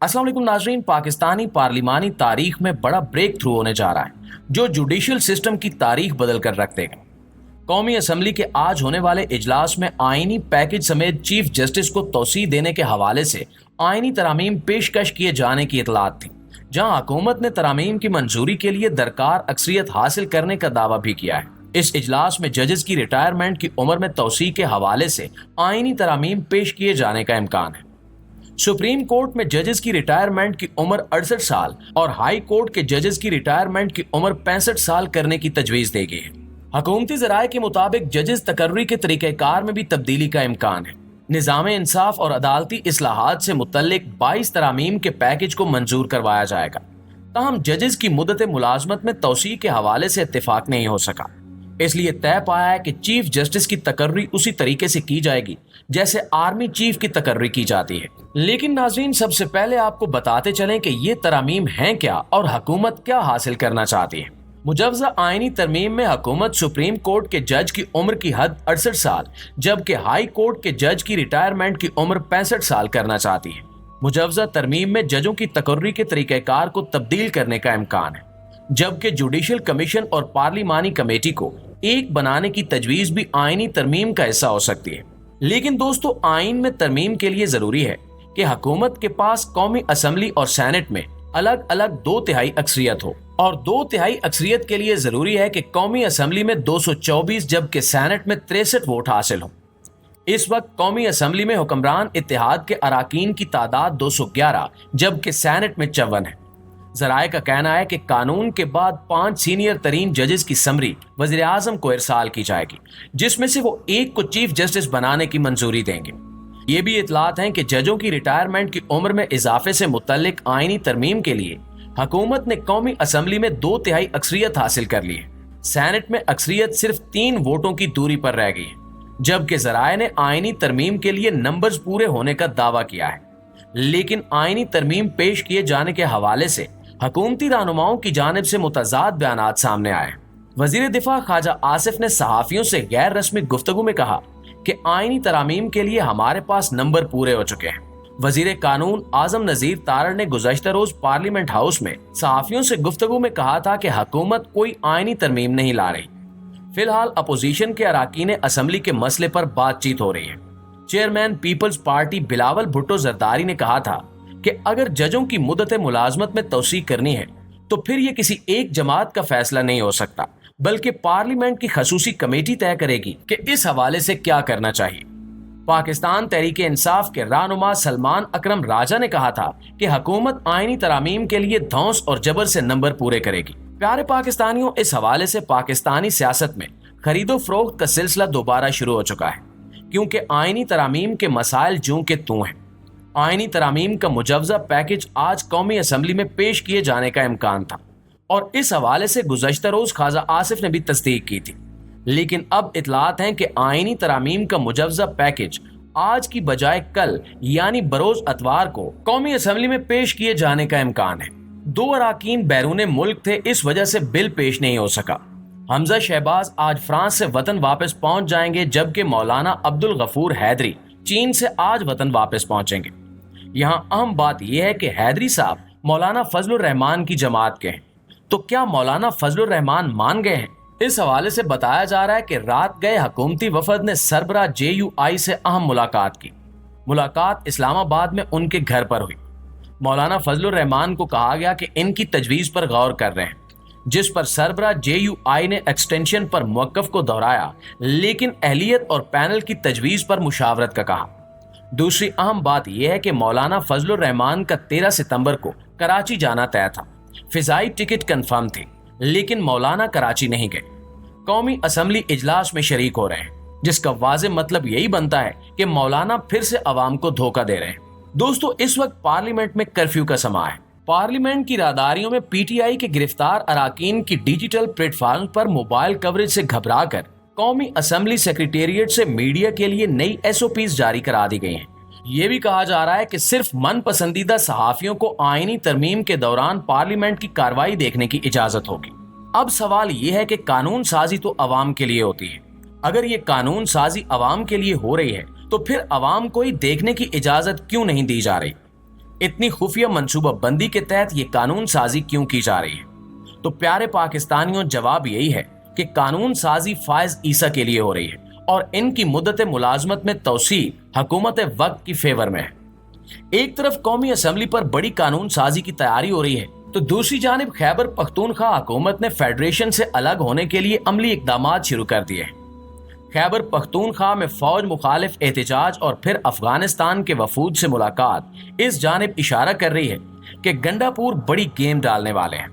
अस्सलाम वालेकुम नाजरीन, पाकिस्तानी पार्लिमानी तारीख में बड़ा ब्रेक थ्रू होने जा रहा है जो जुडिशियल सिस्टम की तारीख बदल कर रख देगा। कौमी असम्बली के आज होने वाले इजलास में आईनी पैकेज समेत चीफ जस्टिस को तौसीह देने के हवाले से आईनी तरामीम पेशकश किए जाने की इतलात थी, जहां हुकूमत ने तरामीम की मंजूरी के लिए दरकार अक्सरियत हासिल करने का दावा भी किया है। इस इजलास में जजेस की रिटायरमेंट की उम्र में तौसीह के हवाले से आईनी तरामीम पेश किए जाने का इम्कान है। सुप्रीम कोर्ट में जजेस की रिटायरमेंट की उम्र 68 साल और हाई कोर्ट के जजेस की रिटायरमेंट की उम्र 65 साल करने की तजवीज दी गई है। हुकूमती ज़राए के मुताबिक जजेस तकर्री के तरीक़ेकार में भी तब्दीली का इम्कान है। निज़ाम इंसाफ और अदालती इस्लाहात से मुतल्लिक 22 तरामीम के पैकेज को मंजूर करवाया जाएगा। ताहम जजेस की मुद्दत मुलाजमत में तौसीह के हवाले से इत्तेफाक नहीं हो सका, इसलिए तय पाया है कि चीफ जस्टिस की तकर्री उसी तरीके से की जाएगी जैसे आर्मी चीफ की तकर्री की जाती है। लेकिन नाज़रीन, सबसे पहले आपको बताते चलें कि ये तरामीम हैं क्या और हुकूमत क्या हासिल करना चाहती है। मुजव्वज़ा आईनी तरमीम में हुकूमत सुप्रीम कोर्ट के जज की उम्र की हद 68 साल जबकि हाई कोर्ट के जज की रिटायरमेंट की उम्र 65 साल करना चाहती है। मुजव्वज़ा तरमीम में जजों की तकर्री के तरीक़ेकार को तब्दील करने का इम्कान है, जबकि जुडिशियल कमीशन और पार्लिमानी कमेटी को एक बनाने की तजवीज भी आईनी तरमीम का हिस्सा हो सकती है। लेकिन दोस्तों, आइन में तरमीम के लिए जरूरी है कि हुकूमत के पास कौमी असम्बली और सेनेट में अलग अलग 2/3 अक्सरियत हो, और 2/3 अक्सरियत के लिए जरूरी है कि कौमी असम्बली में 224 जबकि सेनेट में 63 वोट हासिल हो। इस वक्त कौमी असम्बली में हुक्मरान इत्तेहाद के अराकीन की तादाद 211 जबकि सेनेट में 54 है। जराए का कहना है कि कानून के बाद 5 सीनियर तरीन जजेस की समरी वज़ीर आज़म को इरसाल की जाएगी, जिसमें से वो एक को चीफ जस्टिस बनाने की मंजूरी देंगे। ये भी इतलात हैं कि जजों की रिटायरमेंट की उम्र में इजाफे से मुतल्लिक आईनी तरमीम के लिए हुकूमत ने कौमी असम्बली में 2/3 अक्सरियत हासिल कर ली है। सेनेट में अक्सरियत सिर्फ 3 वोटों की दूरी पर रह गई है, जबकि जराए ने आईनी तरमीम के लिए नंबर्स पूरे होने का दावा किया है। लेकिन आईनी तरमीम पेश किए जाने के हवाले से हुकूमती रहनुमाओं की जानिब से मुतज़ाद बयानात सामने आए। वजीर दिफा ख्वाजा आसिफ ने सहाफियों से गैर रस्मी गुफ्तगू में कहा कि आईनी तरामीम के लिए हमारे पास नंबर पूरे हो चुके हैं। वजीर कानून आजम नजीर तारड़ ने गुज़श्ता रोज पार्लियामेंट हाउस में सहाफियों से गुफ्तगू में कहा था कि हुकूमत कोई आईनी तरमीम नहीं ला रही। फिलहाल अपोजिशन के अराकीन असम्बली के मसले पर बातचीत हो रही है। Chairman Peoples Party Bilawal Bhutto Zardari ने कहा था कि अगर जजों की मुद्दत मुलाजमत में तौसीह करनी है तो फिर ये किसी एक जमात का फैसला नहीं हो सकता, बल्कि पार्लियामेंट की खसूसी कमेटी तय करेगी कि इस हवाले से क्या करना चाहिए। पाकिस्तान तहरीक इंसाफ के रहनुमा सलमान अकरम राजा ने कहा था कि हुकूमत आईनी तरामीम के लिए धौंस और जबर से नंबर पूरे करेगी। प्यारे पाकिस्तानियों, इस हवाले से पाकिस्तानी सियासत में खरीदो फरोख्त का सिलसिला दोबारा शुरू हो चुका है, क्योंकि आईनी तरामीम के मसाइल जूं के तूं हैं। आईनी तरामीम का मुजव्वज़ा पैकेज आज कौमी असम्बली में पेश किए जाने का इम्कान था और इस हवाले से गुज़श्ता रोज ख्वाजा आसिफ ने भी तस्दीक की थी। लेकिन अब इतलात हैं कि आईनी तरामीम का मुजव्वज़ा पैकेज आज की बजाय कल यानी बरोज अतवार को कौमी असम्बली में पेश किए जाने का इम्कान है। 2 अराकीन बैरून मुल्क थे, इस वजह से बिल पेश नहीं हो सका। हमजा शहबाज आज फ्रांस से वतन वापस पहुंच जाएंगे, जबकि मौलाना अब्दुल गफूर हैदरी चीन से आज वतन वापस पहुंचेंगे। यहाँ अहम बात यह है कि हैदरी साहब मौलाना फजलुर रहमान की जमात के हैं, तो क्या मौलाना फजलुर रहमान मान गए हैं? इस हवाले से बताया जा रहा है कि रात गए हुकूमती वफद ने सरबरा JUI से अहम मुलाकात की। मुलाकात इस्लामाबाद में उनके घर पर हुई। मौलाना फजलुर रहमान को कहा गया कि इनकी तजवीज़ पर गौर कर रहे हैं, जिस पर सरबरा JUI ने एक्सटेंशन पर मौक़िफ़ को दोहराया, लेकिन अहलियत और पैनल की तजवीज़ पर मुशावरत का कहा। दूसरी अहम बात यह है कि मौलाना फजलुर रहमान का 13 सितंबर को कराची जाना तय था। फिजाई टिकट कंफर्म थी, लेकिन मौलाना कराची नहीं गए। कौमी असम्बली इजलास में शरीक हो रहे हैं, जिसका वाज़ेह मतलब यही बनता है कि मौलाना फिर से अवाम को धोखा दे रहे हैं। दोस्तों, इस वक्त पार्लियामेंट में कर्फ्यू का समा है। पार्लियामेंट की राहदारियों में PTI के गिरफ्तार अराकीन की डिजिटल प्लेटफॉर्म पर मोबाइल कवरेज से घबराकर कौमी असम्बली सेक्रेटेरिएट से मीडिया के लिए नई SOPs जारी करा दी गई हैं। ये भी कहा जा रहा है कि सिर्फ मन पसंदीदा सहाफियों को आईनी तरमीम के दौरान पार्लियामेंट की कार्रवाई देखने की इजाजत होगी। अब सवाल ये है कि कानून साजी तो अवाम के लिए होती है। अगर ये कानून साजी अवाम के लिए हो रही है तो फिर अवाम को ही देखने की इजाजत क्यों नहीं दी जा रही? इतनी खुफिया मंसूबा बंदी के तहत ये कानून साजी क्यों की जा रही है? तो प्यारे पाकिस्तानियों, जवाब यही है कि कानून साजी फायज ईसा के लिए हो रही है और इनकी मुद्दत मुलाजमत में तौसी हुकूमत वक्त की फेवर में है। एक तरफ कौमी असम्बली पर बड़ी कानून साजी की तैयारी हो रही है, तो दूसरी जानिब खैबर पख्तूनख्वा हुकूमत ने फेडरेशन से अलग होने के लिए अमली इकदाम शुरू कर दिए हैं। खैबर पख्तूनख्वा में फौज मुखालिफ एहतजाज और फिर अफगानिस्तान के वफूद से मुलाकात इस जानिब इशारा कर रही है कि गंडापुर बड़ी गेम डालने वाले हैं।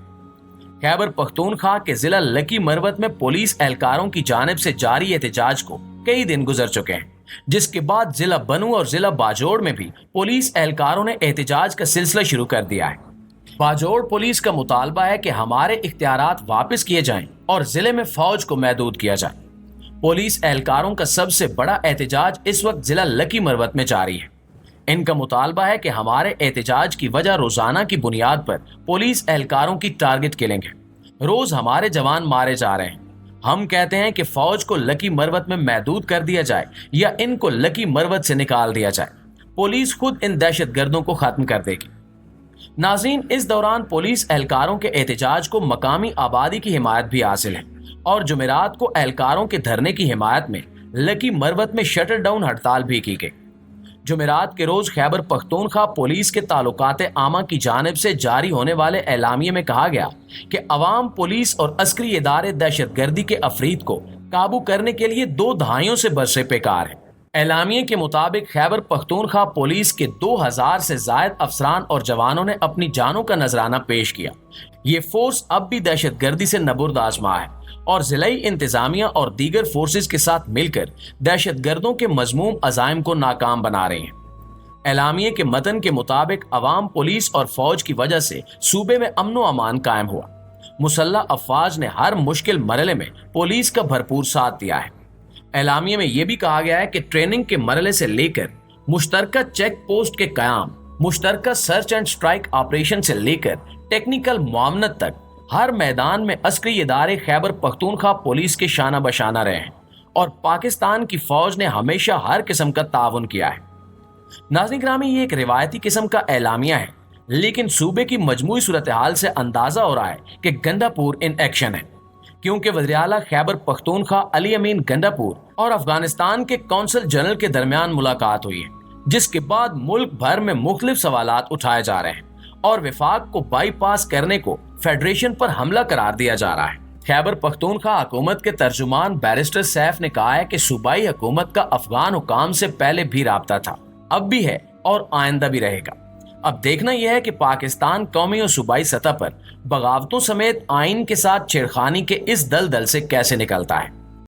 खैबर पख्तूनख्वा के जिला लकी मरवत में पुलिस एहलकारों की जानिब से जारी एहतजाज को कई दिन गुजर चुके हैं, जिसके बाद जिला बनू और जिला बाजोड़ में भी पुलिस एहलकारों ने एहतजाज का सिलसिला शुरू कर दिया है। बाजोड़ पुलिस का मुतालबा है कि हमारे इख्तियारात वापस किए जाएं और जिले में फौज को महदूद किया जाए। पुलिस एहलकारों का सबसे बड़ा एहतजाज इस वक्त जिला लकी मरवत में जारी है। इनका मुतालबा है कि हमारे एहतजाज की वजह रोजाना की बुनियाद पर पुलिस एहलकारों की टारगेट किलिंग है। रोज हमारे जवान मारे जा रहे हैं। हम कहते हैं कि फौज को लकी मरवत में महदूद कर दिया जाए या इनको लकी मरवत से निकाल दिया जाए। पुलिस खुद इन दहशतगर्दों को खत्म कर देगी। नाज़रीन, इस दौरान पुलिस एहलकारों के एहतजाज को मकामी आबादी की हिमायत भी हासिल है और जुमेरात को एहलकारों के धरने की हिमायत में लकी मरवत में शटर डाउन हड़ताल भी की गई। जुमेरात के रोज खैबर पख्तूनख्वा पुलिस के ताल्लुकात आमा की जानिब से जारी होने वाले एलामिये में कहा गया कि अवाम, पुलिस और अस्करी इदारे दहशतगर्दी के अफरीद को काबू करने के लिए 2 दहाइयों से बरसे पेकार है। एलामिये के मुताबिक खैबर पख्तूनख्वा पुलिस के 2000 से जायद अफसरान और जवानों ने अपनी जानों का नजराना पेश किया। ये फोर्स अब भी दहशतगर्दी से नबुर्द आजमा है और जिलाई इंतजामिया और दीगर फोर्सेस के साथ मिलकर दहशतगर्दों के मजमूम अजाइम को नाकाम बना रहे हैं। एलामिये के मतन के मुताबिक अवाम, पुलिस और फौज की वजह से सूबे में अमन व अमान कायम हुआ। मुसल्लह अफवाज ने हर मुश्किल मरहले में पुलिस का भरपूर साथ दिया है। एलामिये में यह भी कहा गया है कि ट्रेनिंग के मरहले से लेकर मुश्तरका चेक पोस्ट के कयाम, मुश्तरका सर्च एंड स्ट्राइक ऑपरेशन से लेकर टेक्निकल मुआवनत तक हर मैदान में अस्करी इदारे खैबर पख्तूनख्वा पुलिस के शाना बशाना रहे हैं और पाकिस्तान की फौज ने हमेशा हर किस्म का ताउन किया है। नाज़रीन ग्रामी, ये एक रिवायती किस्म का एलामिया है, लेकिन सूबे की मजमूई सूरत हाल से अंदाजा हो रहा है कि गंडापुर इन एक्शन है, क्योंकि वज़ीर-ए-आला खैबर पख्तूनख्वा अली अमीन गंडापुर और अफगानिस्तान के कौंसल जनरल के दरमियान मुलाकात हुई है, जिसके बाद मुल्क भर में मुख्तलिफ सवालात उठाए जा रहे हैं और विफाक को बाईपास करने को फेडरेशन पर हमला करार दिया जा रहा है। खैबर पख्तूनख्वा हुकूमत के तर्जुमान बैरिस्टर सैफ ने कहा है कि सूबाई हुकूमत का अफगान हुकाम से पहले भी राब्ता था, अब भी है और आइंदा भी रहेगा। अब देखना यह है कि पाकिस्तान कौमी और सूबाई सतह पर बगावतों समेत आइन के साथ छेड़खानी के इस दलदल से कैसे निकलता है।